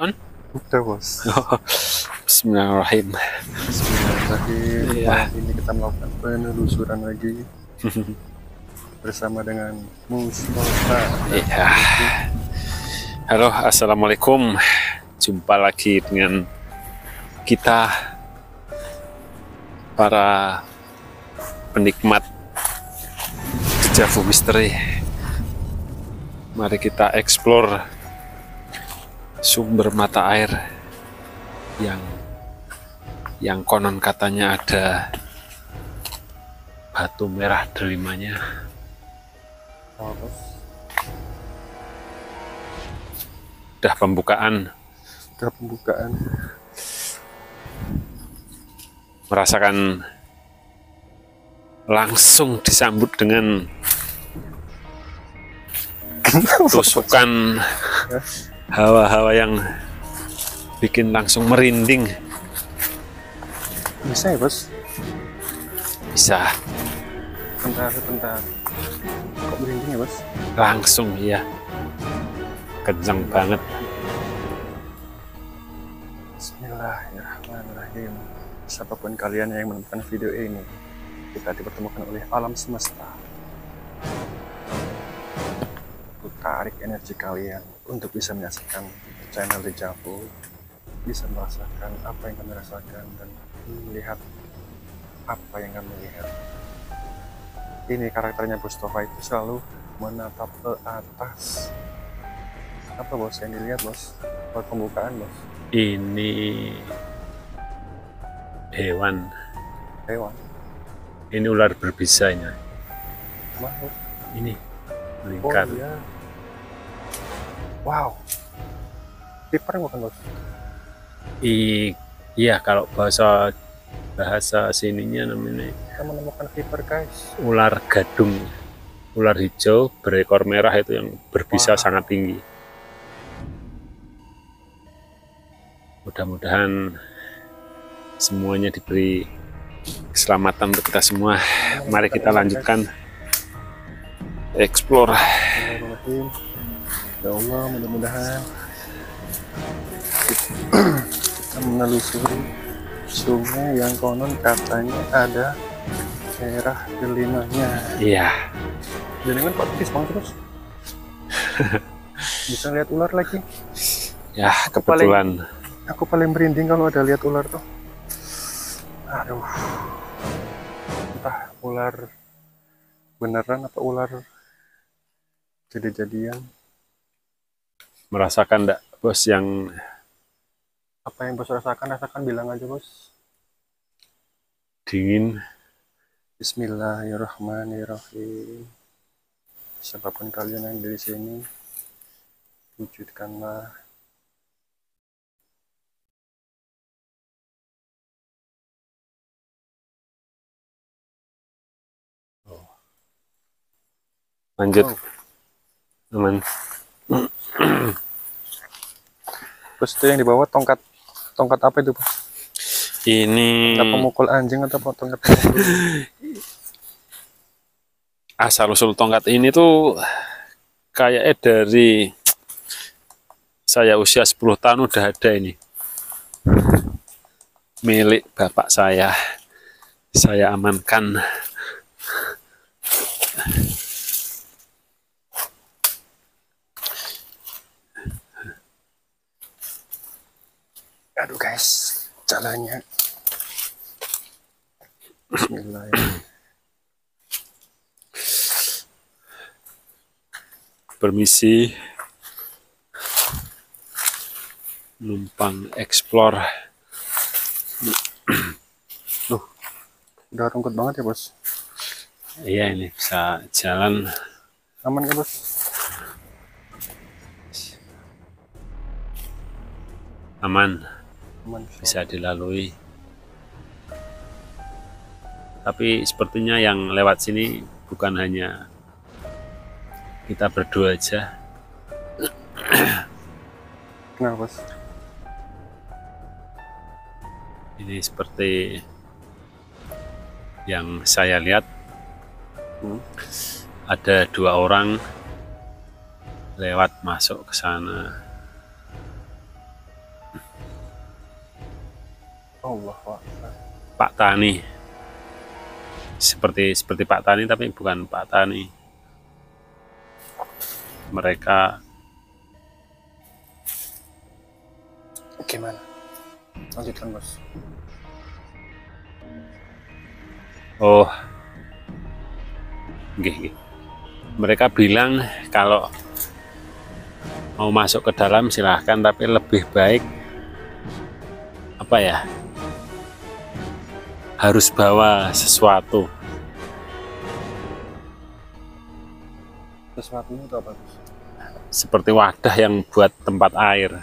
On? Udah bos. Bismillahirrahmanirrahim. Bismillahirrahmanirrahim. Iya. Malam ini kita melakukan penelusuran lagi bersama dengan Mustafa. Iya. Halo, assalamualaikum. Jumpa lagi dengan kita para penikmat dejavu misteri. Mari kita explore sumber mata air yang konon katanya ada batu merah delimanya. Oh, bos. Udah pembukaan, Udah pembukaan. merasakan langsung disambut dengan tusukan hawa-hawa yang bikin langsung merinding. Bisa ya bos? Bisa Bentar. Kok merinding ya bos? langsung, ya kenceng banget. Bismillahirrahmanirrahim. Siapapun kalian yang menemukan video ini, kita dipertemukan oleh alam semesta. Aku tarik energi kalian untuk bisa menyaksikan channel Dejavu, bisa merasakan apa yang kami rasakan dan melihat apa yang kami lihat. Ini karakternya Mustafa itu selalu menatap ke atas. Apa bos yang dilihat bos? Buat pembukaan bos. Ini hewan, ini ular berbisa ini. Mau? Ini Oh meningkat. iya. Wow. Viper bukan bos? Iya, kalau bahasa sininya namanya Kita menemukan Viper guys. ular gadung, ular hijau berekor merah itu yang berbisa Wah. sangat tinggi. Mudah-mudahan semuanya diberi keselamatan untuk kita semua. Mari kita lanjutkan explore. Bismillahirrahmanirrahim. Ya Allah, mudah-mudahan kita menelusuri sungai yang konon katanya ada daerah delimanya. Iya, Jangan kok tipis banget terus. Bisa lihat ular lagi. ya kebetulan. Aku paling merinding kalau ada lihat ular tuh. Aduh. Entah ular beneran atau ular jadi-jadian. Merasakan enggak bos yang Apa yang bos rasakan bilang aja bos. dingin? Bismillahirrahmanirrahim. Siapapun kalian yang di sini, wujudkanlah Lanjut. Oh. Aman. Terus itu yang dibawa tongkat apa itu bos? Ini Tongkat pemukul anjing atau tongkat pemukul? asal usul tongkat ini tuh kayaknya dari saya usia 10 tahun udah ada ini. Milik bapak saya amankan. Aduh guys, jalannya. Bismillahirrahmanirrahim. Permisi, numpang explore. Loh, udah rungkut banget ya bos. Iya, ini bisa jalan Aman ya bos? aman, Aman. bisa dilalui. Tapi sepertinya yang lewat sini bukan hanya kita berdua aja. Kenapa bos? Ini seperti yang saya lihat, ada 2 orang lewat masuk ke sana. Allah Akbar. Pak Tani. Seperti Pak Tani tapi bukan Pak Tani. Mereka Gimana? Lanjutkan, Bos. oh nggih. Mereka bilang kalau mau masuk ke dalam silahkan, tapi lebih baik apa ya, harus bawa sesuatu. Sesuatunya itu apa, Bos? Seperti wadah yang buat tempat air.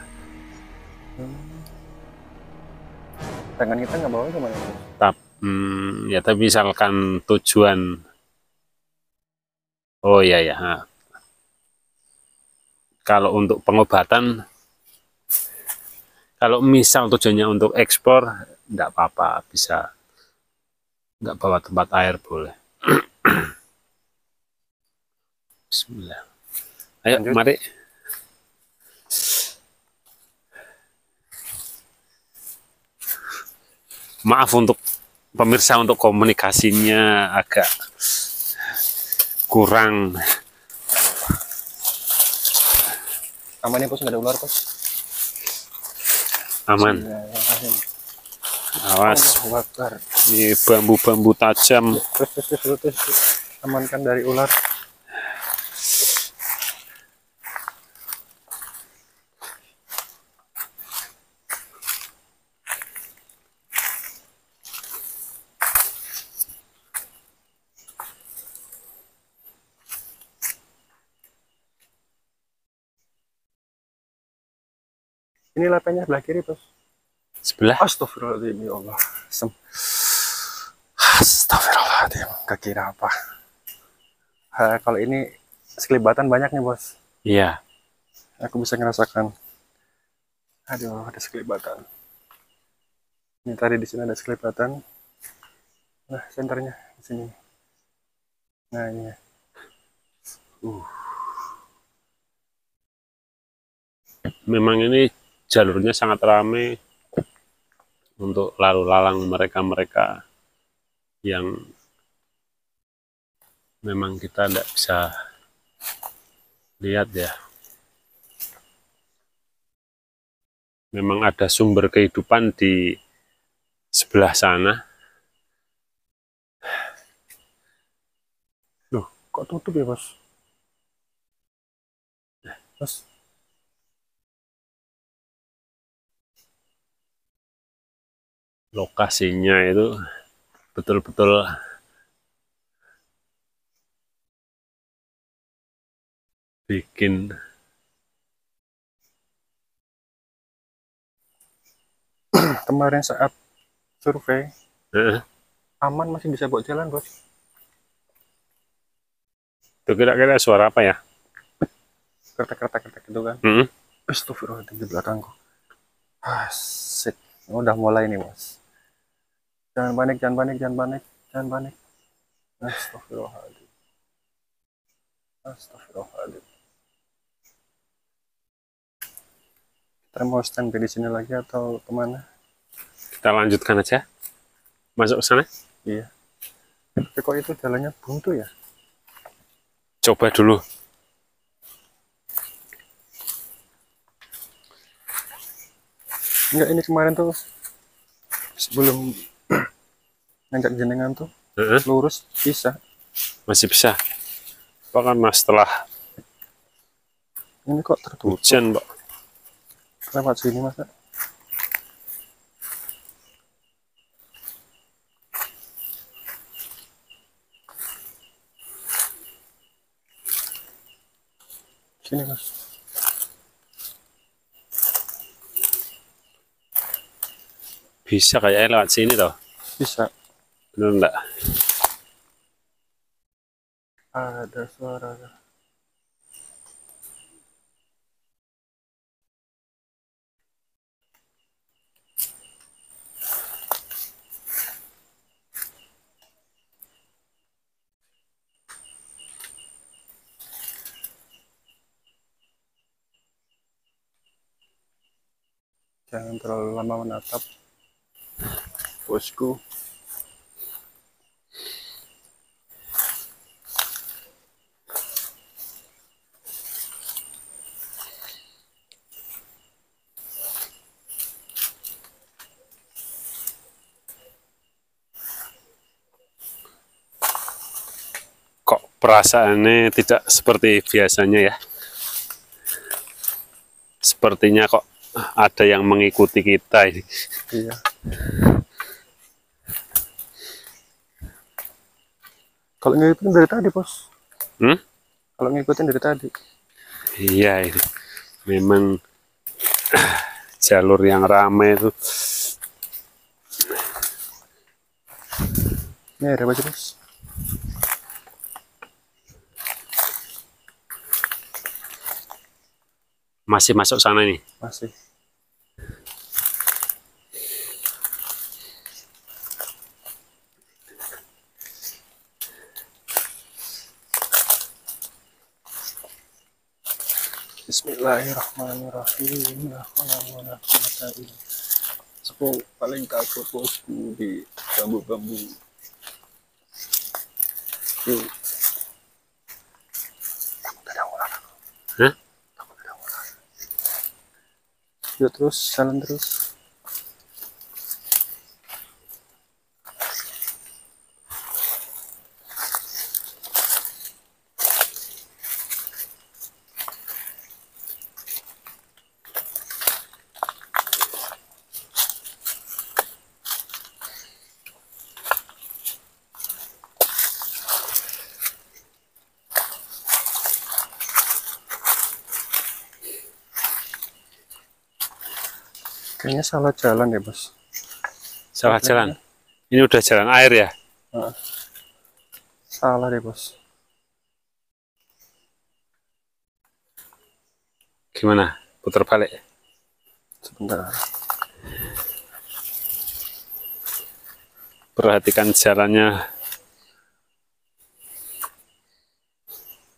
Tangan kita nggak bawa kemana, Bos? Ya tapi misalkan tujuan, oh iya ya, nah, kalau untuk pengobatan, kalau misal tujuannya untuk ekspor, enggak apa-apa, bisa nggak bawa tempat air boleh. Bismillah. Ayo, Lanjut. mari. Maaf untuk pemirsa, untuk komunikasinya agak kurang. Aman ya, Bos? Nggak ada ular, Bos? Aman. Bismillahirrahmanirrahim. Awas, Allahu Akbar. ini bambu-bambu tajam. Terus. Amankan dari ular. Ini lapenya sebelah kiri, Bos. Sebelah. Astagfirullahaladzim, ya Allah. Astagfirullahaladzim, kekira apa? Kalau ini sekelibatan banyak nih, Bos. Iya. Aku bisa ngerasakan. Aduh, ada sekelibatan. Ini tadi di sini ada sekelibatan. Nah, senternya di sini. Nah, ini. Memang ini jalurnya sangat ramai untuk lalu lalang mereka yang memang kita tidak bisa lihat ya. Memang ada sumber kehidupan di sebelah sana. Loh, kok tutup ya, Bos? Bos. Lokasinya itu betul-betul bikin Kemarin saat survei, aman masih bisa buat jalan, Bos. itu kira-kira suara apa ya? Kertek gitu kan. Astagfirullahaladzim, di belakangku. Asik. Udah mulai nih, Bos. Jangan panik. Astagfirullahaladzim. Kita mau standby di sini lagi atau kemana? Kita lanjutkan aja. Masuk ke sana? Iya. Tapi kok itu jalannya buntu ya? Coba dulu. Enggak, ini kemarin tuh sebelum ngajak jenengan tuh lurus bisa. Masih bisa. Bahkan setelah Ini kok tertutup. hujan, Pak. Lewat sini, Masa? Sini, Mas. Bisa kayaknya lewat sini toh. Bisa. Bener enggak? Ada suara. Jangan terlalu lama menatap. bosku. Kok perasaannya tidak seperti biasanya ya? Sepertinya kok ada yang mengikuti kita ini. Iya. Kalau ngikutin dari tadi, bos. Kalau ngikutin dari tadi. Iya, ini memang jalur yang ramai itu. Ini ada apa sih, bos? Masih masuk sana nih. Masih. Bismillahirrahmanirrahim. Aku paling takut bosku di bambu-bambu. Yuk. Takut ada ular. Hah? Takut ada ular. Yuk terus, jalan terus. Kayaknya salah jalan ya, bos. Salah jalan. Ini udah jalan air ya? Salah deh, bos. Gimana? Putar balik? Sebentar. Perhatikan jalannya.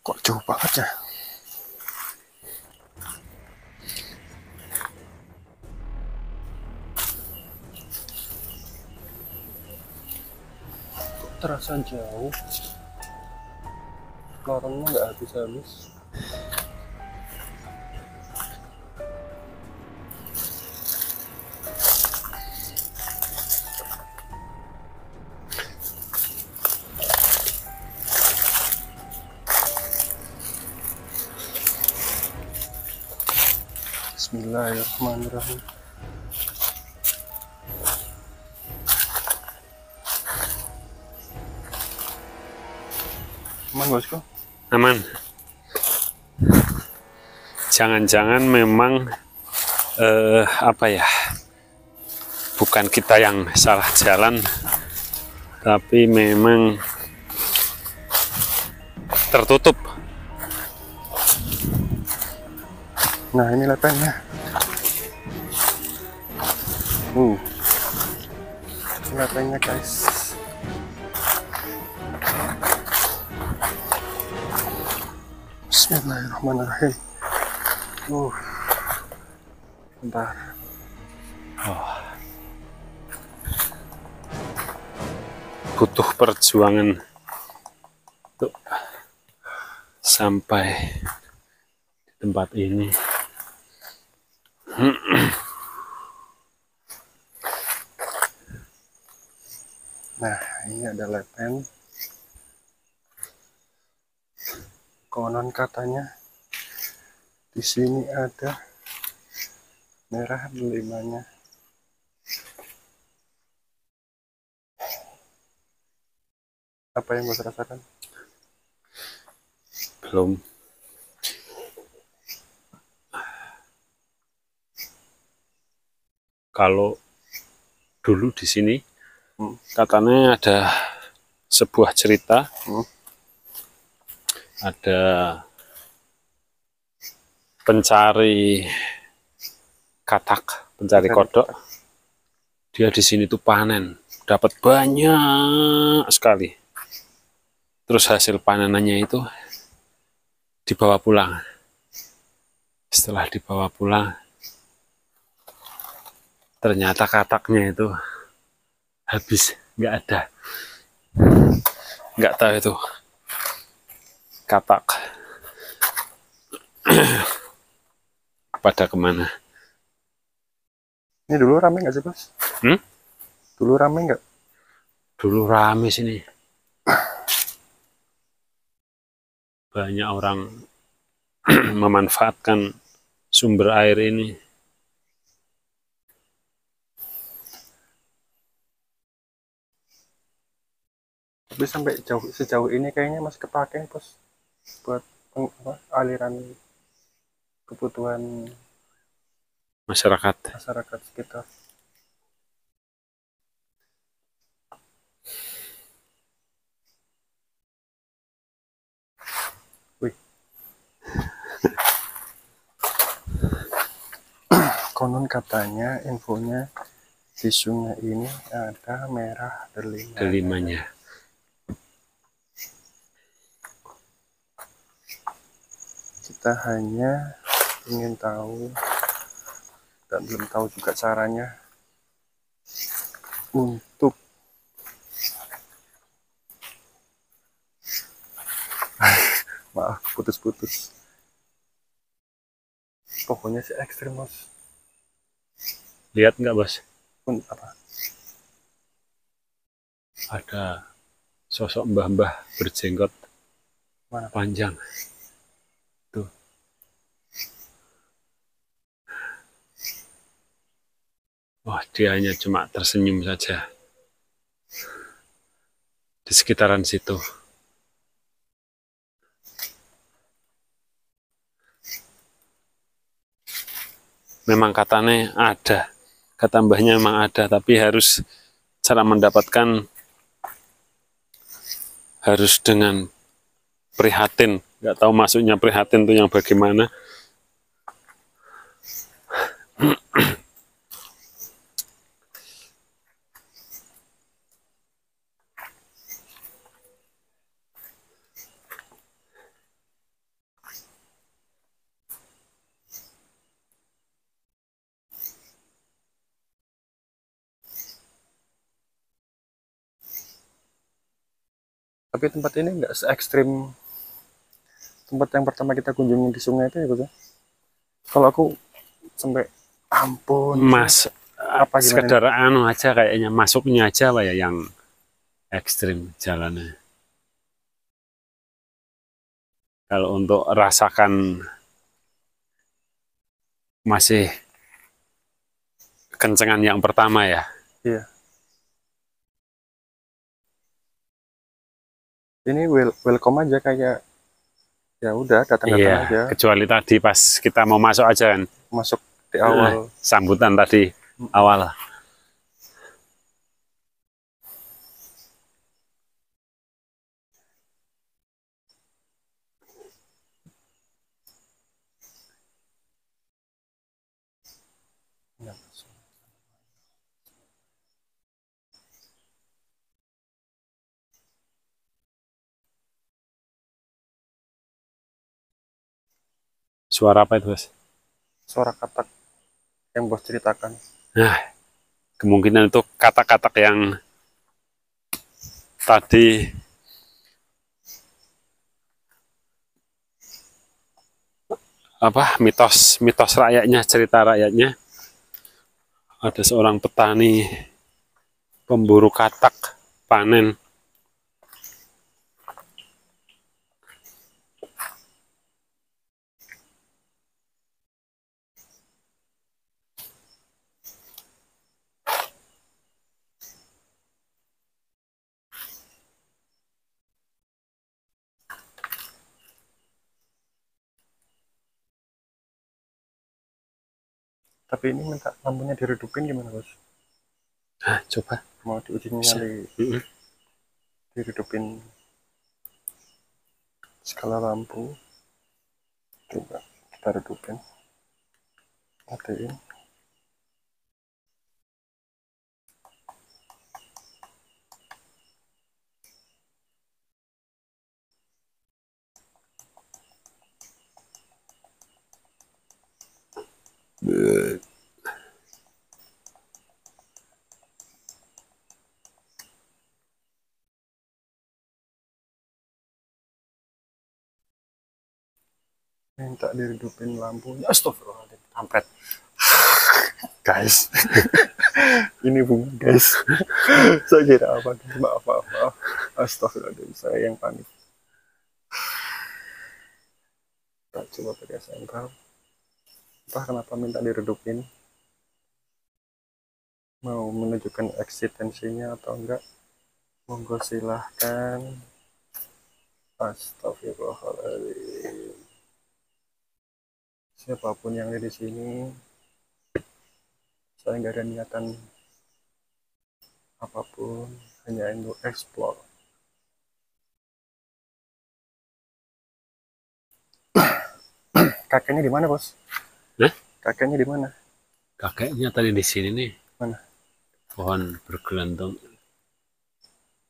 Kok jauh banget ya? Kok terasa jauh? Lorongnya nggak habis-habis. Bismillahirrahmanirrahim. Aman, bosku? Aman. Jangan-jangan memang apa ya? Bukan kita yang salah jalan, tapi memang tertutup. Nah, ini lepennya. Ini lepennya, guys. Bismillahirrahmanirrahim. Bentar. Butuh perjuangan untuk sampai di tempat ini. Nah, ini ada lepen. Konon katanya di sini ada merah delimanya. Apa yang bos rasakan? Belum. Kalau dulu di sini katanya ada sebuah cerita, ada pencari katak, pencari kodok. Dia di sini tuh panen, dapat banyak sekali. Terus hasil panenannya itu dibawa pulang. Setelah dibawa pulang, ternyata kataknya itu habis, nggak ada, nggak tahu itu katak pada kemana. Ini dulu rame nggak sih, Bos? Dulu rame nggak? Dulu rame sini, banyak orang memanfaatkan sumber air ini. Tapi sampai sejauh ini kayaknya masih kepake, Bos, buat aliran kebutuhan Masyarakat. masyarakat sekitar. Wih. Konon katanya infonya di sungai ini ada merah Delimanya. Kita hanya ingin tahu dan belum tahu juga caranya untuk maaf putus-putus. Pokoknya si ekstrim, Bos. Lihat nggak, Bos? Apa? Ada sosok mbah-mbah berjenggot Mana? panjang. Tuh. Wah, dia hanya cuma tersenyum saja di sekitaran situ. Memang katanya ada, kata mbahnya memang ada, tapi harus cara mendapatkan harus dengan prihatin. Nggak tahu maksudnya prihatin itu yang bagaimana. Tapi tempat ini nggak se ekstrim tempat yang pertama kita kunjungi di sungai itu ya, Bos. Kalau aku sampai ampun, Mas, apa gimana sekedar anu aja kayaknya, masuknya aja Pak, ya yang ekstrim jalannya. Kalau untuk rasakan masih kencengan yang pertama ya. Iya. Ini welcome aja, kayak ya udah datang-datang Iya, aja, kecuali tadi pas kita mau masuk aja kan. masuk di awal. Sambutan tadi awal. Ya. Suara apa itu, Bos? Suara katak yang Bos ceritakan. Nah, kemungkinan itu kata-kata yang tadi apa mitos rakyatnya, cerita rakyatnya. Ada seorang petani pemburu katak panen. Tapi ini minta lampunya diredupin gimana, Bos? Nah, coba Mau diuji bisa. nyali, diredupin skala lampu. Coba kita redupin, matiin. minta diredupin lampunya. Astagfirullahaladzim, kampret. Guys, ini bunga guys. Saya kira apa? Maaf. Astagfirullahaladzim, saya yang panik. Kita coba pakai sentral. Entah kenapa minta diredupin. Mau menunjukkan eksistensinya atau enggak? Monggo silahkan. Astagfirullahaladzim. Siapapun yang ada di sini, saya nggak ada niatan apapun, hanya untuk explore. Kakeknya di mana, Bos? Hah? Kakeknya di mana? Kakeknya tadi di sini nih. Mana? Pohon bergelantung.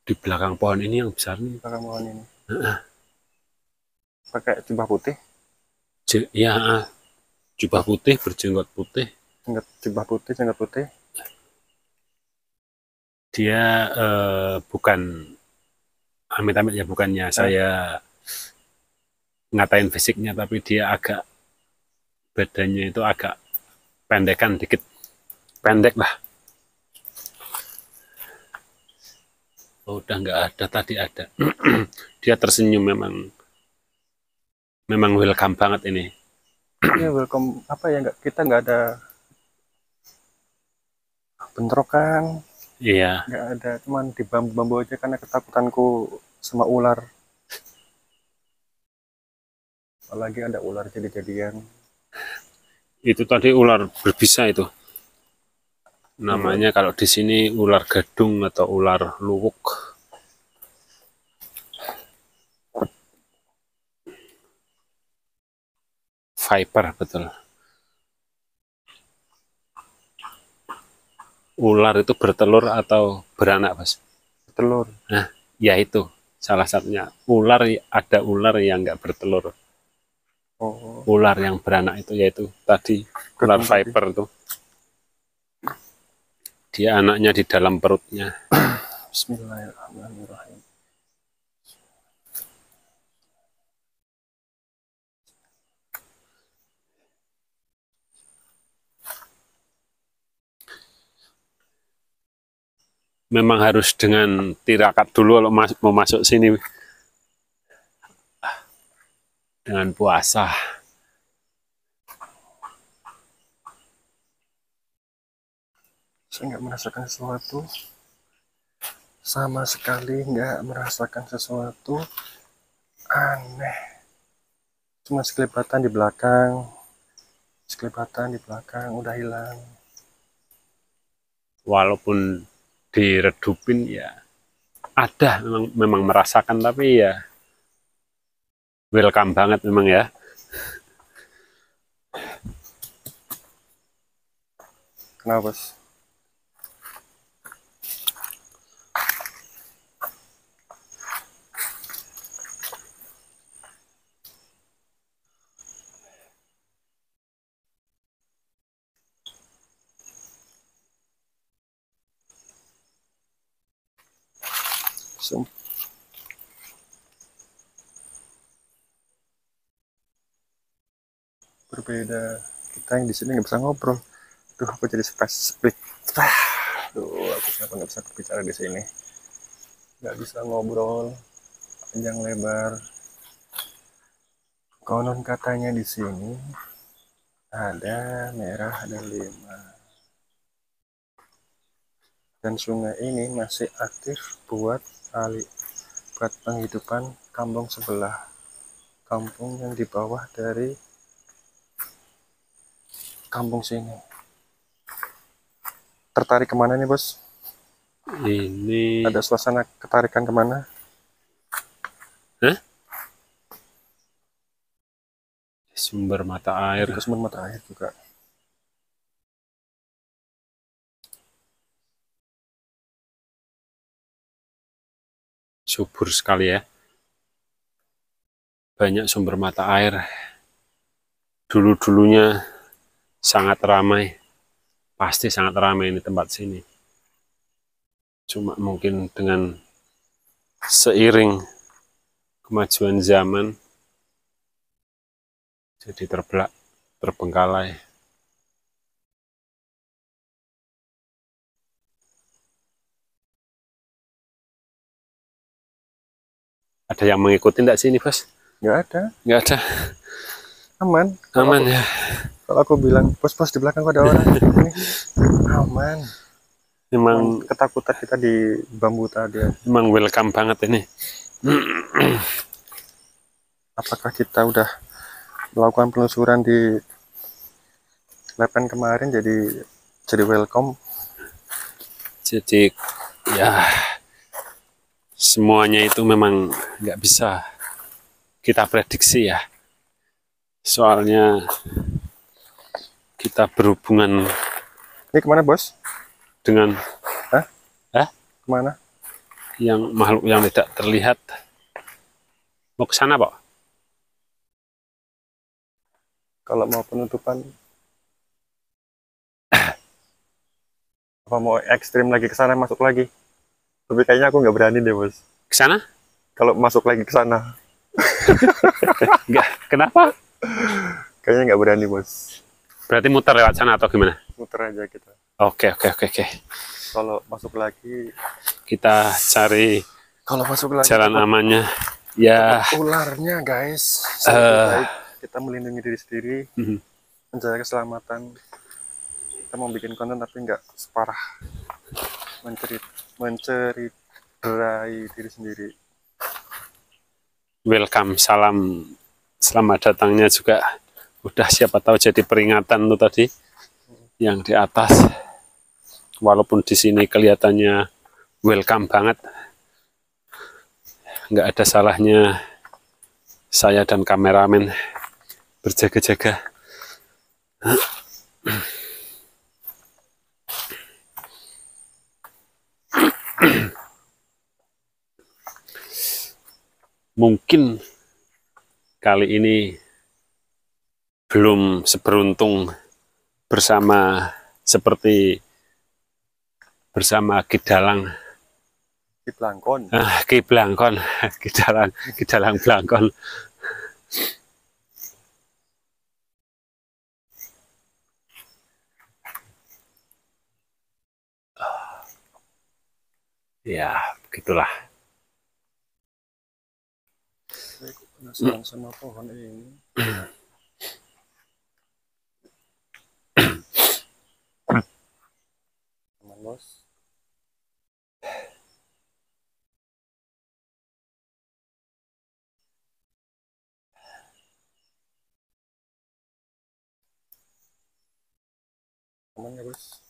Di belakang pohon ini yang besar nih. Belakang pohon ini. Pakai jubah putih? Ya, jubah putih, berjenggot putih. Jubah putih, jenggot putih. Dia bukan amit-amit ya, bukannya saya ngatain fisiknya, tapi dia agak badannya itu agak pendekan dikit, pendek lah. Oh, udah nggak ada, tadi ada. Dia tersenyum, memang welcome banget ini. Iya, welcome. Apa ya, kita nggak ada bentrokan. Iya. Nggak ada, cuman di bambu-bambu aja karena ketakutanku sama ular. Apalagi ada ular jadi-jadian. Itu tadi ular berbisa itu. Namanya kalau di sini ular gadung atau ular luwuk. Viper, betul. Ular itu bertelur atau beranak, Mas? Bertelur. Nah, ya itu salah satunya. Ada ular yang nggak bertelur. Oh. Ular yang beranak itu yaitu tadi ular viper itu. Dia anaknya di dalam perutnya. Bismillahirrahmanirrahim. Memang harus dengan tirakat dulu kalau mau masuk sini. Dengan puasa. Saya nggak merasakan sesuatu. Sama sekali nggak merasakan sesuatu aneh. Cuma sekelibatan di belakang. Udah hilang. Walaupun diredupin ya ada, memang merasakan, tapi ya welcome banget memang ya. Kenapa, Bos? Berbeda, kita yang di sini nggak bisa ngobrol. Duh, aku jadi split. Duh, aku kenapa nggak bisa berbicara di sini? Nggak bisa ngobrol panjang lebar. Konon katanya di sini ada merah, ada 5. Dan sungai ini masih aktif buat penghidupan kampung sebelah. Kampung yang di bawah dari kampung sini. Tertarik kemana nih, Bos? Ini ada suasana ketarikan kemana? Hah? Sumber mata air. Ke sumber mata air juga. Subur sekali ya. Banyak sumber mata air. Dulu-dulunya sangat ramai. Pasti sangat ramai ini tempat sini. Cuma mungkin dengan seiring kemajuan zaman jadi terbengkalai. Ada yang mengikuti enggak sih ini, Bos? Nggak ada. Nggak ada. Aman. Aman ya. Kalau aku bilang, bos di belakang kok ada orang. Ini aman. Memang Ketakutan kita di bambu tadi. memang welcome banget ini. Apakah kita udah melakukan penelusuran di Lepen kemarin jadi welcome? Jadi ya semuanya itu memang nggak bisa kita prediksi ya. Soalnya kita berhubungan Ini kemana, bos? dengan Kemana? yang makhluk yang tidak terlihat. Mau ke sana, Pak? Kalau mau penutupan, apa mau ekstrim lagi ke sana, masuk lagi? Tapi kayaknya aku nggak berani deh, bos. Ke sana? Kalau masuk lagi ke sana, Enggak. Kenapa? kayaknya nggak berani, bos. Berarti muter lewat sana atau gimana? Muter aja kita. Oke. Kalau masuk lagi, Kita cari kalau masuk lagi jalan amannya. Ya, ularnya, guys. Lebih baik kita melindungi diri sendiri, menjaga keselamatan. Kita mau bikin konten tapi nggak separah mencederai diri sendiri. welcome, salam, selamat datangnya juga. Udah siapa tahu jadi peringatan tuh tadi yang di atas. Walaupun di sini kelihatannya welcome banget, nggak ada salahnya saya dan kameramen berjaga-jaga. Mungkin kali ini belum seberuntung seperti bersama Kidalang. Ki Blangkon, Kidalang Blangkon. Ya, begitulah. Saya penasaran sama pohon ini. Aman, bos. Aman ya, bos?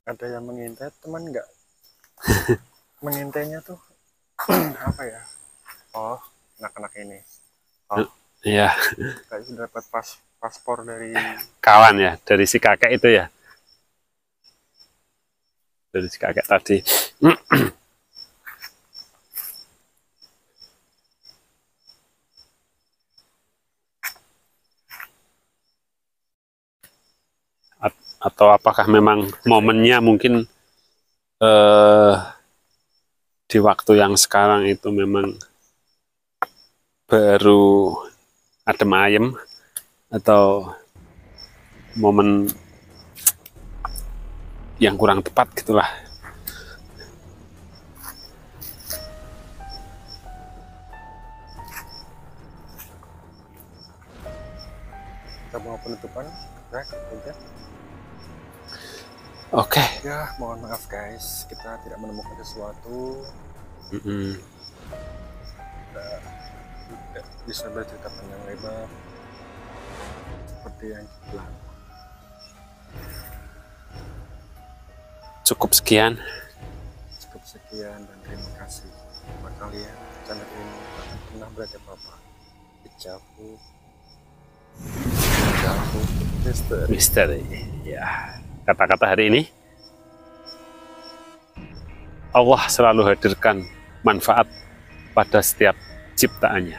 Ada yang mengintai, teman nggak? Mengintainya tuh apa ya? Oh, anak-anak ini. Oh, Iya, kayak sudah dapat paspor dari kawan ya, dari si kakek itu ya. Dari si kakek tadi. Atau apakah memang momennya mungkin di waktu yang sekarang itu memang baru adem ayem, atau momen yang kurang tepat gitulah. kita mau penutupan, ya, udah. Oke. Ya, mohon maaf guys, kita tidak menemukan sesuatu. Tidak bisa bercerita panjang lebar seperti yang bilang. Cukup sekian. Dan terima kasih buat kalian. Channel ini akan pernah berada apa-apa. Dejavu Misteri. Ya. Kata-kata hari ini, Allah selalu hadirkan manfaat pada setiap ciptaannya.